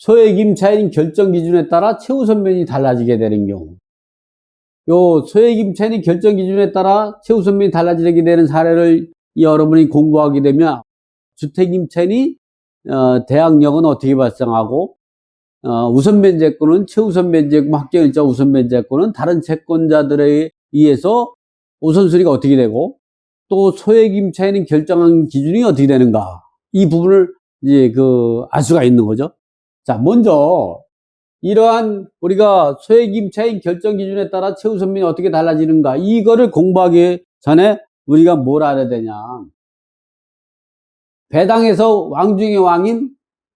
소액 임차인 결정 기준에 따라 최우선면이 달라지게 되는 경우, 요 소액 임차인 결정 기준에 따라 최우선면이 달라지게 되는 사례를 여러분이 공부하게 되면 주택 임차인이 대항력은 어떻게 발생하고 우선 변제권은 최우선 변제권, 확정일자 우선 변제권은 다른 채권자들에 의해서 우선순위가 어떻게 되고 또 소액 임차인이 결정한 기준이 어떻게 되는가, 이 부분을 이제 알 수가 있는 거죠. 자, 먼저 이러한 우리가 소액 임차인 결정 기준에 따라 최우선면이 어떻게 달라지는가, 이거를 공부하기 전에 우리가 뭘 알아야 되냐, 배당에서 왕 중의 왕인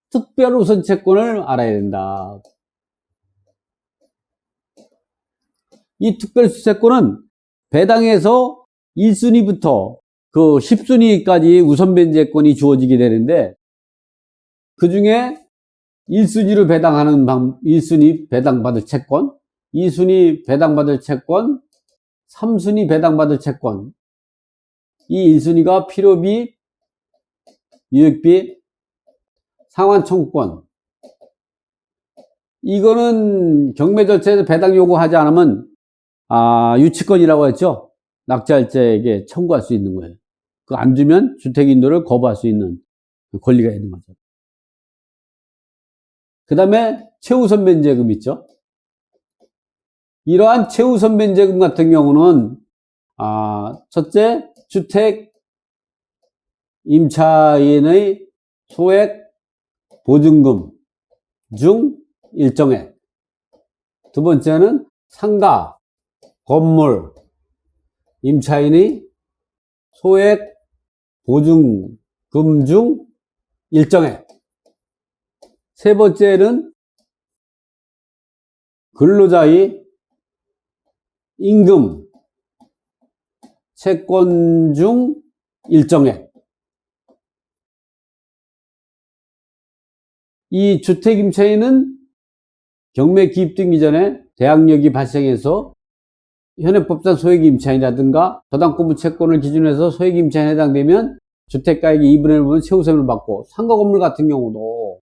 특별 우선 채권을 알아야 된다. 이 특별 우선 채권은 배당에서 1순위부터 10순위까지 우선 변제권이 주어지게 되는데, 그 중에 1순위로 배당하는 1순위 배당받을 채권, 2순위 배당받을 채권, 3순위 배당받을 채권, 이 1순위가 필요비, 유익비, 상환 청구권, 이거는 경매 절차에서 배당 요구하지 않으면 유치권이라고 했죠. 낙찰자에게 청구할 수 있는 거예요. 그거 안 주면 주택인도를 거부할 수 있는 권리가 있는 거죠. 그 다음에 최우선 변제금 있죠. 이러한 최우선 변제금 같은 경우는 첫째, 주택 임차인의 소액 보증금 중 일정액, 두 번째는 상가, 건물, 임차인의 소액 보증금 중 일정액, 세 번째는 근로자의 임금, 채권 중 일정액. 이 주택 임차인은 경매 기입등 이전에 대항력이 발생해서 현행법상 소액 임차인이라든가 저당권부 채권을 기준으로 해서 소액 임차인에 해당되면 주택가액의 2분의 1은 최우선을 받고, 상가 건물 같은 경우도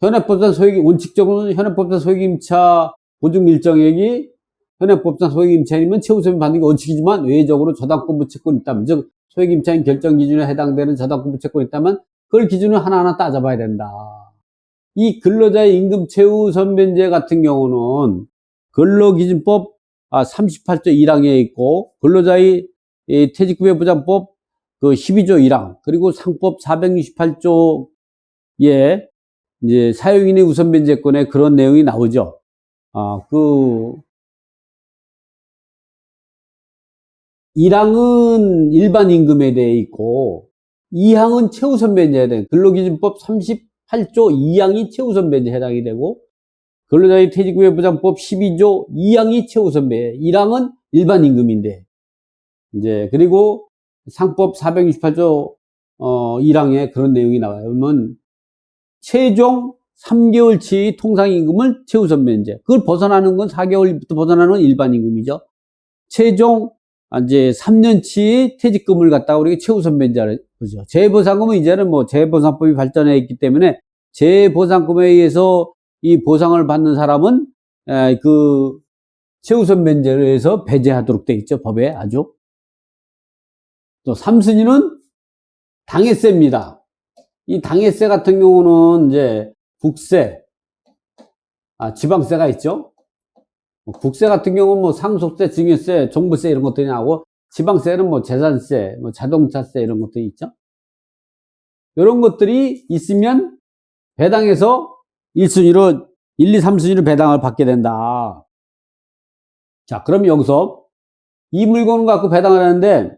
현행법상 소액, 원칙적으로는 현행법상 소액 임차 보증 일정액이 현행법상 소액 임차인이면 최우선을 받는 게 원칙이지만, 외적으로 저당권부 채권이 있다면, 즉 소액 임차인 결정 기준에 해당되는 저당권부 채권이 있다면 그걸 기준으로 하나하나 따져봐야 된다. 이 근로자의 임금 최우선 변제 같은 경우는 근로기준법 38조 1항에 있고, 근로자의 퇴직급여보장법 12조 1항, 그리고 상법 468조에 이제 사용인의 우선 변제권에 그런 내용이 나오죠. 1항은 일반 임금에 대해 있고 2항은 최우선 변제에 대해, 근로기준법 38조 2항이 최우선 변제에 해당이 되고, 근로자의 퇴직급여보장법 12조 2항이 최우선 변제, 1항은 일반 임금인데, 이제 그리고 상법 468조 1항에 그런 내용이 나와요. 그러면 최종 3개월치 통상임금을 최우선 변제, 그걸 벗어나는 건 4개월부터 벗어나는 건 일반 임금이죠. 최종 이제 3년치 퇴직금을 갖다가 우리가 최우선 변제를 그죠. 재보상금은 이제는 재보상법이 발전해 있기 때문에 재보상금에 의해서 이 보상을 받는 사람은 최우선 변제를 해서 배제하도록 되어 있죠, 법에. 아주. 또 3순위는 당해세입니다. 이 당해세 같은 경우는 이제 국세, 지방세가 있죠. 국세 같은 경우는 상속세, 증여세, 종부세 이런 것들이 나오고, 지방세는 재산세, 자동차세 이런 것들이 있죠. 이런 것들이 있으면 배당에서 1순위로 1, 2, 3순위로 배당을 받게 된다. 자, 그럼 여기서 이 물건을 갖고 배당을 하는데,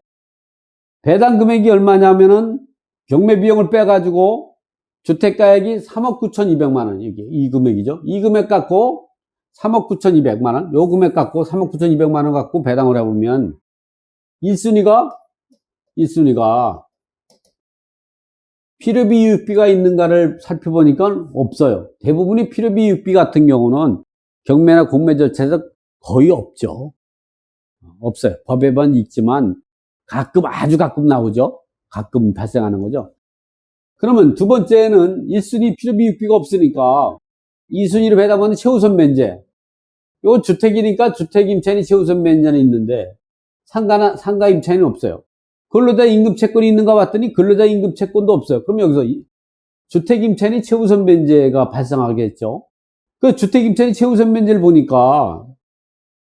배당 금액이 얼마냐면은 경매 비용을 빼가지고 주택가액이 3억 9,200만 원, 이게 이 금액이죠. 이 금액 갖고 3억 9,200만 원, 요 금액 갖고 3억 9,200만 원 갖고 배당을 해보면 1순위가 필요비 유익비가 있는가를 살펴보니까 없어요. 대부분이 필요비 유익비 같은 경우는 경매나 공매 절차에서 거의 없죠. 없어요. 법에만 있지만 가끔, 아주 가끔 나오죠. 가끔 발생하는 거죠. 그러면 두 번째는 1순위 필요비 육비가 없으니까 2순위로 배당받는 최우선 면제. 요 주택이니까 주택 임차인이 최우선 면제는 있는데 상가 임차인은 없어요. 근로자 임금 채권이 있는가 봤더니 근로자 임금 채권도 없어요. 그럼 여기서 주택 임차인이 최우선 면제가 발생하겠죠. 그 주택 임차인이 최우선 면제를 보니까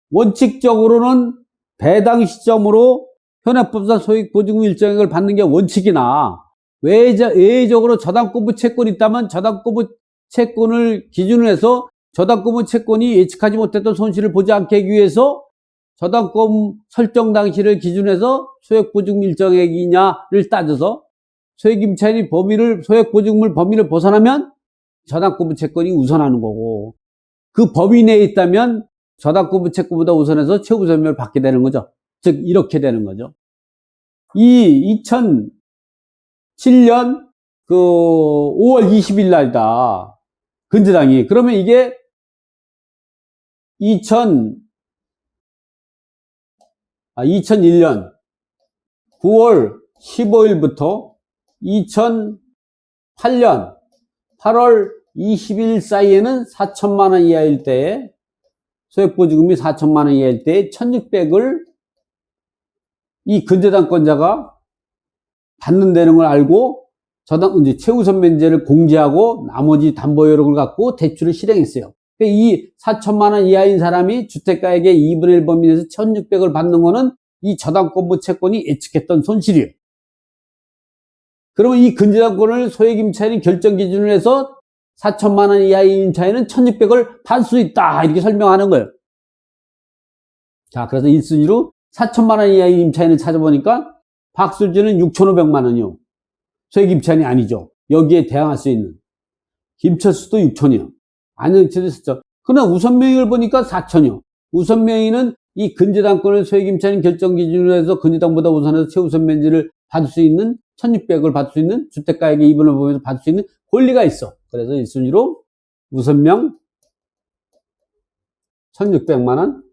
원칙적으로는 배당 시점으로 현행법상 소액보증금 일정액을 받는 게 원칙이나 외적으로 저당권부 채권이 있다면 저당권부 채권을 기준으로 해서 저당권부 채권이 예측하지 못했던 손실을 보지 않게 하기 위해서 저당권 설정 당시를 기준으로 해서 소액보증금 일정액이냐를 따져서 소액임차인이 소액보증금을 범위를 벗어나면 저당권부 채권이 우선하는 거고 그 범위 내에 있다면 저당권부 채권보다 우선해서 최우선을 받게 되는 거죠. 즉 이렇게 되는 거죠. 이 2007년 그 5월 20일 날이다. 근저당이. 그러면 이게 2001년 9월 15일부터 2008년 8월 20일 사이에는 4천만 원 이하일 때에 소액보증금이 4천만 원 이하일 때에 1600을 이 근저당권자가 받는다는 걸 알고 이제 최우선 면제를 공제하고 나머지 담보 여력을 갖고 대출을 실행했어요. 이 4천만 원 이하인 사람이 주택가액의 2분의 1 범위 내에서 1600을 받는 거는 이 저당권부 채권이 예측했던 손실이에요. 그러면 이 근저당권을 소액임차인이 결정 기준으로 해서 4천만 원 이하의 임차인은 1600을 받을 수 있다. 이렇게 설명하는 거예요. 자, 그래서 1순위로 4천만 원 이하의 임차인을 찾아보니까 박술지는 6,500만 원이요. 소액임차인이 아니죠. 여기에 대항할 수 있는. 김철수도 6천이요. 안영철도 있었죠. 그러나 우선명의를 보니까 4천이요. 우선명의는 이 근저당권을 소액임차인 결정 기준으로 해서 근저당보다 우선해서 최우선 면제를 받을 수 있는 1600을 받을 수 있는 주택가액의 2분을 보면서 받을 수 있는 권리가 있어. 그래서 1순위로 우선명 1600만 원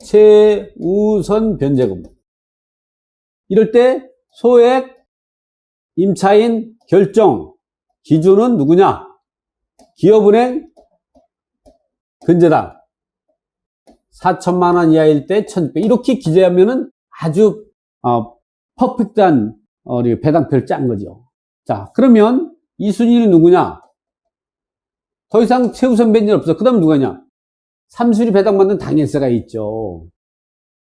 최우선 변제금. 이럴 때 소액 임차인 결정 기준은 누구냐? 기업은행 근저당 4천만 원 이하일 때 1600 이렇게 기재하면은 아주 퍼펙트한 우리 배당표를 짠 거죠. 자, 그러면 이 순위는 누구냐? 더 이상 최우선 변제는 없어. 그 다음 누구냐? 3순위 배당받는 당해세가 있죠.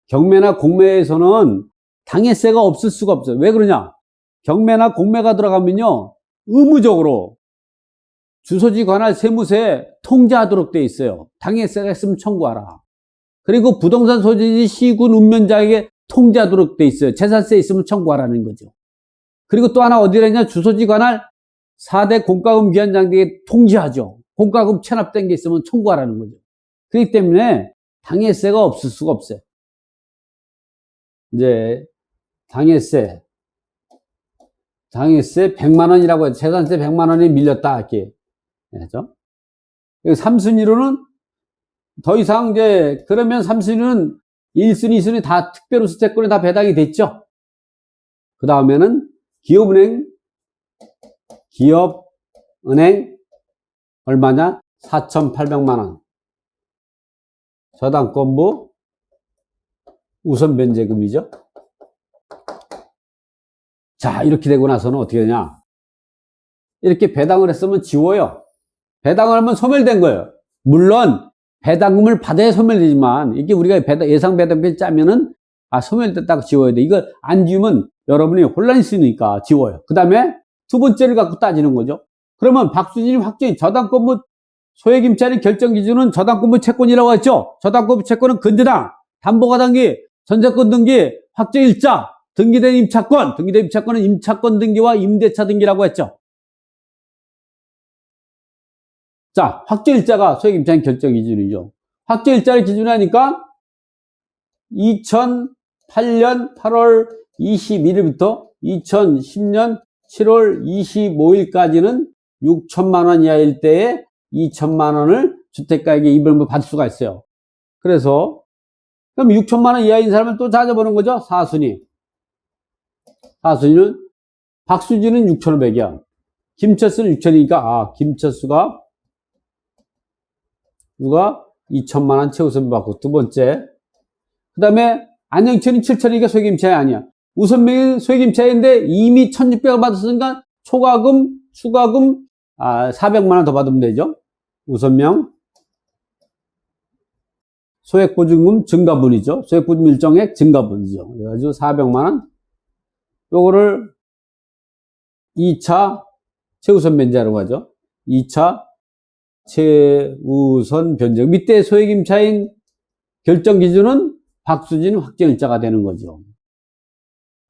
경매나 공매에서는 당해세가 없을 수가 없어요. 왜 그러냐? 경매나 공매가 들어가면요, 의무적으로 주소지 관할 세무서에 통지하도록 되어 있어요. 당해세가 있으면 청구하라. 그리고 부동산 소유지 시군 운면자에게 통지하도록 되어 있어요. 재산세 있으면 청구하라는 거죠. 그리고 또 하나 어디라 했냐? 주소지 관할 4대 공과금 기한장에게 통지하죠. 공과금 체납된 게 있으면 청구하라는 거죠. 그렇기 때문에 당해세가 없을 수가 없어요. 이제 당해세 100만 원이라고 해서 재산세 100만 원이 밀렸다 이렇게 해서 3순위로는 더 이상 이제 그러면 3순위는 1순위, 2순위 다 특별우수채권이 다 배당이 됐죠. 그 다음에는 기업은행 얼마냐? 4,800만 원 저당권부 우선 변제금이죠. 자, 이렇게 되고 나서는 어떻게 되냐? 이렇게 배당을 했으면 지워요. 배당을 하면 소멸된 거예요. 물론 배당금을 받아야 소멸되지만 이게 우리가 예상 배당표를 짜면은 소멸됐다고 지워야 돼. 이거 안 지우면 여러분이 혼란이 있으니까 지워요. 그 다음에 두 번째를 갖고 따지는 거죠. 그러면 박수진이 확정이 저당권부 소액임차인 결정 기준은 저당권부 채권이라고 했죠. 저당권부 채권은 근저당, 담보가당기, 전세권 등기, 확정일자, 등기된 임차권은 임차권 등기와 임대차 등기라고 했죠. 자, 확정일자가 소액임차인 결정 기준이죠. 확정일자를 기준으로 하니까 2008년 8월 21일부터 2010년 7월 25일까지는 6천만 원 이하일 때에 2천만 원을 주택가액의 2분의 1 받을 수가 있어요. 그래서 그럼 6천만 원 이하인 사람을 또 찾아보는 거죠. 4순위. 4순위는 박수진은 6,500이야. 김철수는 6,000이니까, 김철수가, 누가 2천만 원 최우선 받고, 두 번째. 그 다음에, 안영철이 7,000이니까 소액임차이 아니야. 우선명은 소액임차인데 이미 1,600을 받았으니까, 초과금, 추가금, 400만 원 더 받으면 되죠. 우선명. 소액보증금 증가분이죠. 소액보증금 일정액 증가분이죠. 그래가지고 400만 원. 요거를 2차 최우선 변제라고 하죠. 2차 최우선 변제. 밑에 소액임차인 결정 기준은 박수진 확정일자가 되는 거죠.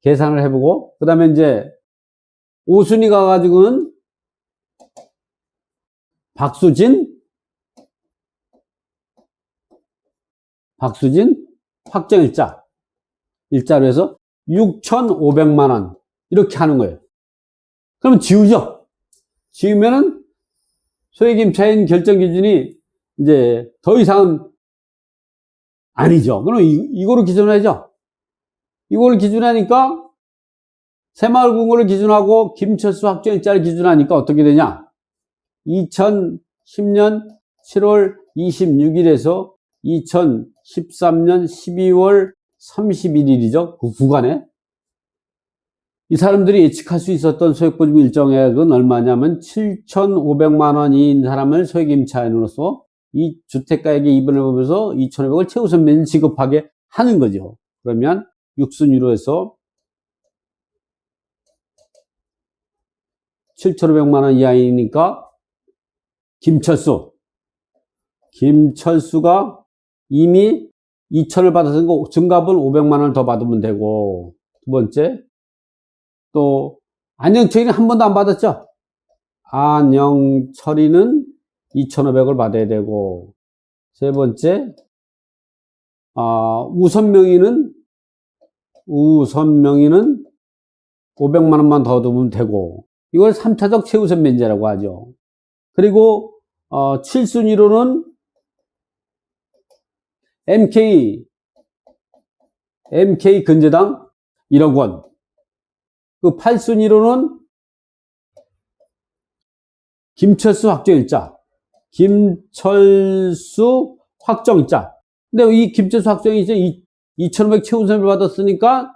계산을 해보고, 그 다음에 이제 5순위 가가지고는 박수진 확정일자. 일자로 해서 6,500만 원. 이렇게 하는 거예요. 그러면 지우죠? 지우면은 소액임차인 결정 기준이 이제 더 이상은 아니죠. 그럼 이거를 기준하죠? 이걸 기준하니까 새마을금고를 기준하고 김철수 확정일자를 기준하니까 어떻게 되냐? 2010년 7월 26일에서 2013년 12월 31일이죠. 그 구간에. 이 사람들이 예측할 수 있었던 소액보증금 일정액은 얼마냐면 7,500만 원인 사람을 소액임차인으로서 이 주택가액의 이분을 보면서 2,500을 최우선 면제 지급하게 하는 거죠. 그러면 6순위로 해서 7,500만 원 이하이니까 김철수가 이미 2,000을 받았으니까 증가분 500만 원을 더 받으면 되고, 두 번째, 또 안영철이는 한 번도 안 받았죠. 안영철이는 2,500을 받아야 되고, 세 번째, 우선명의는 500만 원만 더 두면 되고, 이걸 3차적 최우선 면제라고 하죠. 그리고 7순위로는 MK 근저당 1억 원. 그 8순위로는 김철수 확정일자. 근데 이 김철수 확정일자 2,500 최우선을 받았으니까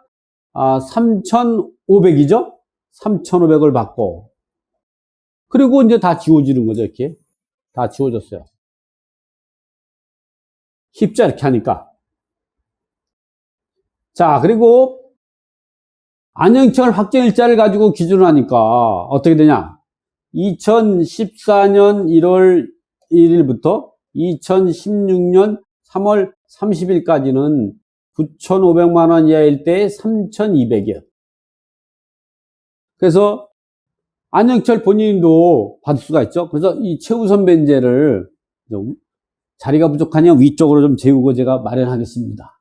3,500이죠? 3,500을 받고. 그리고 이제 다 지워지는 거죠, 이렇게. 다 지워졌어요. 쉽죠, 이렇게 하니까. 자, 그리고 안영철 확정일자를 가지고 기준을 하니까 어떻게 되냐? 2014년 1월 1일부터 2016년 3월 30일까지는 9,500만 원 이하일 때 3,200이요. 그래서 안영철 본인도 받을 수가 있죠. 그래서 이 최우선 변제를 자리가 부족하냐 위쪽으로 좀 재우고 제가 마련하겠습니다.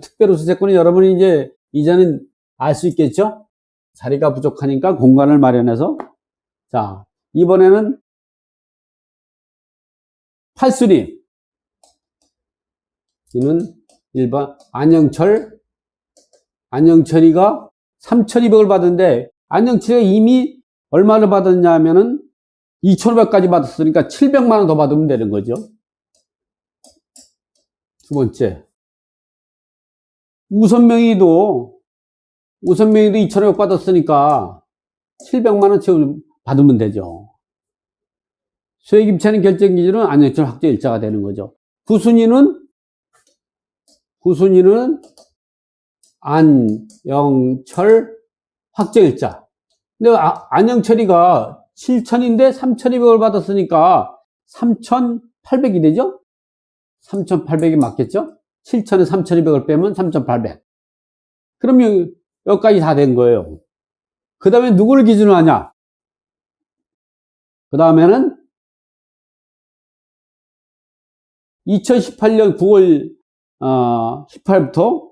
특별우수채권은 여러분이 이제는 알 수 있겠죠? 자리가 부족하니까 공간을 마련해서. 자, 이번에는 8순위. 이는 일반 안영철이가 3,200을 받은데, 안영철이가 이미 얼마를 받았냐 하면은 2,500까지 받았으니까 700만 원 더 받으면 되는 거죠. 두 번째, 우선명의도 2,500 받았으니까 700만 원 채워 받으면 되죠. 소액임차인 결정 기준은 안영철 확정일자가 되는 거죠. 9순위는 안영철 확정일자. 근데 안영철이가 7,000인데 3,200을 받았으니까 3,800이 되죠? 3,800이 맞겠죠? 7,000에 3,200을 빼면 3,800. 그러면 여기까지 다 된 거예요. 그 다음에 누구를 기준으로 하냐? 그 다음에는 2018년 9월 18일부터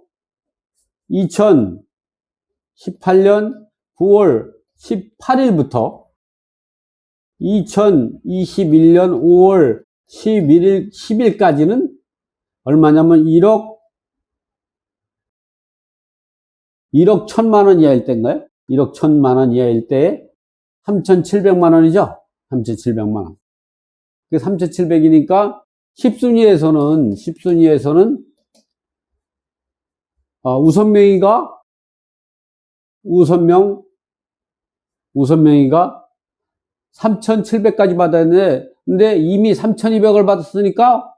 2018년 9월 18일부터 2021년 5월 10일까지는 얼마냐면 1억 1,000만 원 이하일 때인가요? 1억 1천만 원 이하일 때 3,700만 원이죠? 3,700만 원. 그 3,700이니까 10순위에서는 우선명의가 3,700까지 받았는데, 근데 이미 3,200을 받았으니까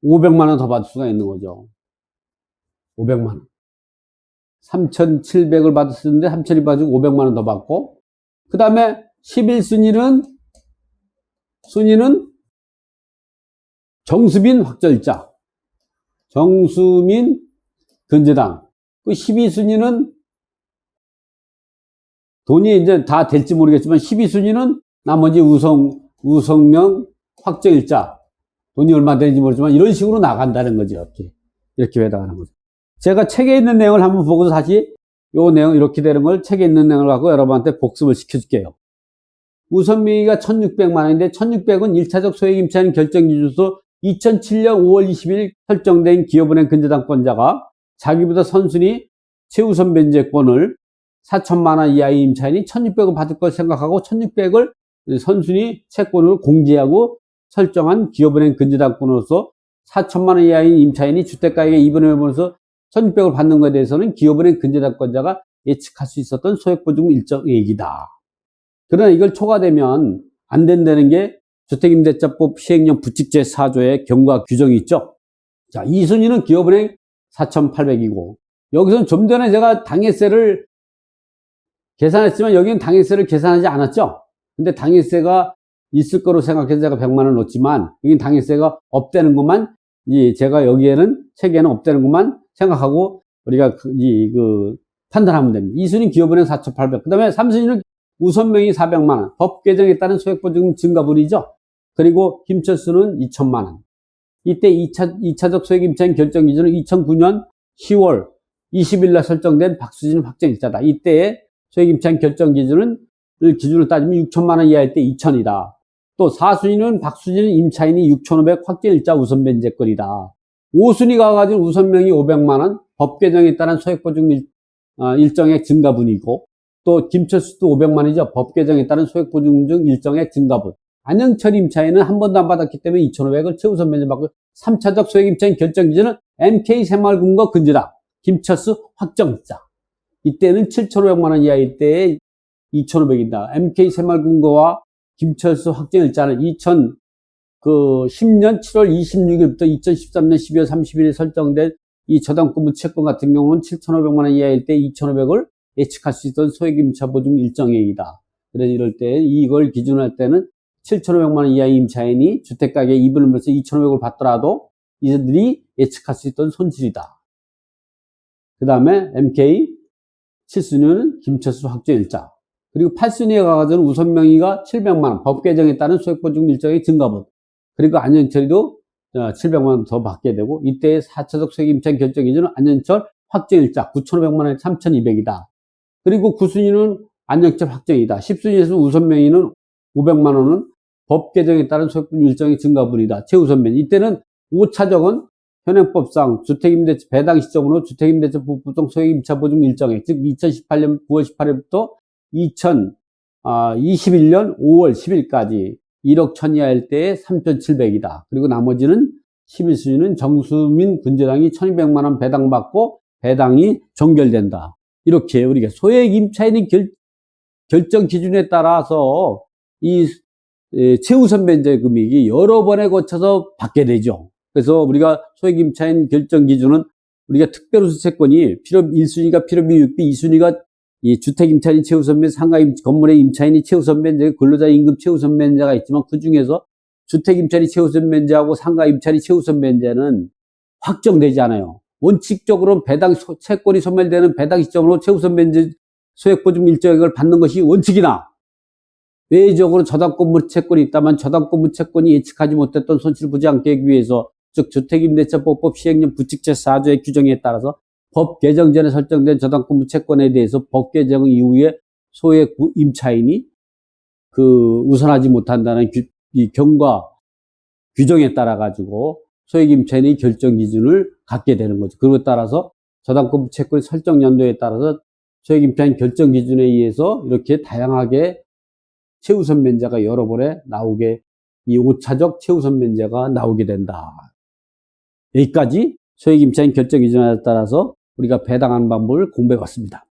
500만 원 더 받을 수가 있는 거죠. 500만 원. 3,700을 받았는데 3,200 받고 500만 원 더 받고, 그 다음에 11순위는 정수민 확정일자. 정수민 근저당. 그 12순위는 돈이 이제 다 될지 모르겠지만 12순위는 나머지 우성명 확정일자. 돈이 얼마 되는지 모르지만 이런 식으로 나간다는 거죠. 이렇게 해당하는 거죠. 제가 책에 있는 내용을 한번 보고서 다시 요 내용 이렇게 되는 걸 책에 있는 내용을 갖고 여러분한테 복습을 시켜줄게요. 우선명의가 1,600만 원인데 1,600은 1차적 소액임차인 결정기준서 2007년 5월 20일 설정된 기업은행 근저당권자가 자기보다 선순위 최우선 변제권을 4천만 원 이하의 임차인이 1,600을 받을 걸 생각하고 1,600을 선순위 채권을 공제하고 설정한 기업은행 근저당권으로서 4천만 원 이하의 임차인이 주택가액의 2분의 1번에서 1,600을 받는 것에 대해서는 기업은행 근저당권자가 예측할 수 있었던 소액보증금 일정액이다. 그러나 이걸 초과되면 안 된다는 게 주택임대차법 시행령 부칙 제4조의 경과 규정이 있죠. 자, 2순위는 기업은행 4,800이고, 여기서는 좀 전에 제가 당해세를 계산했지만 여기는 당해세를 계산하지 않았죠. 근데 당해세가 있을 거로 생각해서 제가 100만 원 넣었지만, 여기는 당해세가 없다는 것만, 제가 여기에는, 책에는 없다는 것만 생각하고 우리가 판단하면 됩니다. 2순위 기업은행 4,800. 그 다음에 3순위는 우선명의 400만 원. 법 개정에 따른 소액보증금 증가분이죠. 그리고 김철수는 2천만 원. 이때 2차적 소액임차인 결정 기준은 2009년 10월 20일 날 설정된 박수진 확정일자다. 이때의 소액임차인 결정 기준을 따지면 6천만 원 이하일 때 2천이다. 또 4순위는 박수진 임차인이 6,500 확정일자 우선변제권이다. 5순위가 가진 우선명의 500만 원, 법 개정에 따른 소액보증금 일정액 증가분이고, 또 김철수도 500만 원이죠. 법 개정에 따른 소액보증금 일정액 증가분. 안영철 임차인은 한 번도 안 받았기 때문에 2,500을 최우선 변제받고, 3차적 소액임차인 결정 기준은 MK 새마을금고 근저당, 김철수 확정일자. 이때는 7,500만 원 이하일 때에 2,500이다. MK 새마을금고와 김철수 확정일자는 2010년 7월 26일부터 2013년 12월 30일에 설정된 이 저당권부 채권 같은 경우는 7,500만 원 이하일 때 2,500을 예측할 수 있던 소액임차 보증 일정액이다. 그래서 이럴 때 이걸 기준할 때는 7,500만 원 이하의 임차인이 주택가격의 2분의 1에서 2,500을 받더라도 이들이 예측할 수 있던 손실이다. 그 다음에 MK 7순위는 김철수 확정일자. 그리고 8순위에 가가지고 우선명의가 700만 원, 법 개정에 따른 소액보증금 일정의 증가분. 그리고 안현철이도 700만 원 더 받게 되고, 이때의 4차적 소액임차인 결정 기준은 안현철 확정일자 9,500만 원에 3,200이다. 그리고 9순위는 안영철 확정이다. 10순위에서 우선명의는 500만 원은 법 개정에 따른 소액보증금 일정의 증가분이다. 최우선면. 이때는 5차적은 현행법상 주택임대차 배당 시점으로 주택임대차 부부동 소액임차 보증 일정액, 즉 2018년 9월 18일부터 2021년 5월 10일까지 1억 1천 이하일 때에 3,700이다. 그리고 나머지는 11순위는 정수민 근저당이 1,200만 원 배당받고 배당이 종결된다. 이렇게 우리가 소액임차인의 결정 기준에 따라서 이 최우선 변제 금액이 여러 번에 거쳐서 받게 되죠. 그래서 우리가 소액임차인 결정 기준은 우리가 특별우수 채권이 필요 1순위가 필요비 6비, 2순위가 이 주택임차인이 최우선 변제, 상가임 건물의 임차인이 최우선 변제, 근로자 임금 최우선 변제가 있지만 그 중에서 주택임차인이 최우선 변제하고 상가임차인이 최우선 변제는 확정되지 않아요. 원칙적으로는 배당 채권이 소멸되는 배당 시점으로 최우선 변제 소액보증금 일정액을 받는 것이 원칙이나, 외적으로 저당권부 채권이 있다만 저당권부 채권이 예측하지 못했던 손실을 보지 않게 하기 위해서, 즉 주택임대차법 시행령 부칙 제4조의 규정에 따라서 법 개정 전에 설정된 저당권부 채권에 대해서 법 개정 이후에 소액 임차인이 우선하지 못한다는 이 경과 규정에 따라 가지고 소액 임차인의 결정 기준을 갖게 되는 거죠. 그리고 따라서 저당권부 채권의 설정 연도에 따라서 소액임차인 결정 기준에 의해서 이렇게 다양하게 최우선 면제가 여러 번에 나오게, 이 5차적 최우선 면제가 나오게 된다. 여기까지 소액임차인 결정 기준에 따라서 우리가 배당하는 방법을 공부해 봤습니다.